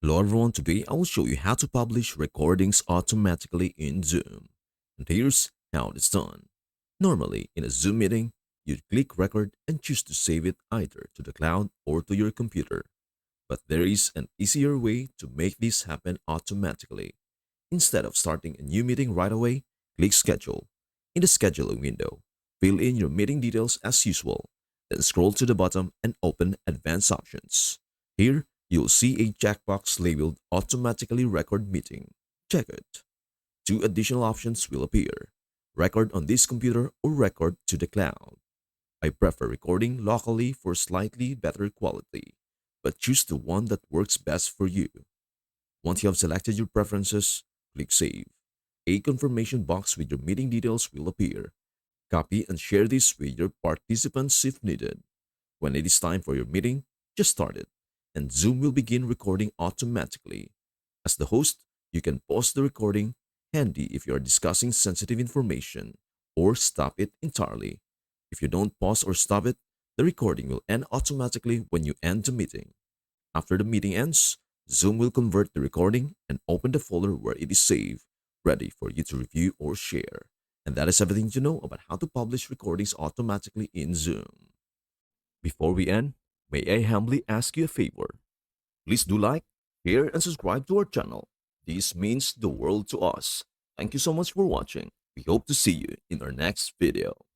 Hello everyone, today I will show you how to publish recordings automatically in Zoom. And here's how it's done. Normally, in a Zoom meeting, you'd click record and choose to save it either to the cloud or to your computer. But there is an easier way to make this happen automatically. Instead of starting a new meeting right away, click Schedule. In the scheduling window, fill in your meeting details as usual, then scroll to the bottom and open Advanced Options. Here, you'll see a checkbox labeled Automatically Record Meeting. Check it. Two additional options will appear: record on this computer or record to the cloud. I prefer recording locally for slightly better quality, but choose the one that works best for you. Once you have selected your preferences, click Save. A confirmation box with your meeting details will appear. Copy and share this with your participants if needed. When it is time for your meeting, just start it, and Zoom will begin recording automatically. As the host, you can pause the recording, handy if you are discussing sensitive information, or stop it entirely. If you don't pause or stop it, the recording will end automatically when you end the meeting. After the meeting ends, Zoom will convert the recording and open the folder where it is saved, ready for you to review or share. And that is everything to know about how to publish recordings automatically in Zoom. Before we end, may I humbly ask you a favor? Please do like, share, and subscribe to our channel. This means the world to us. Thank you so much for watching. We hope to see you in our next video.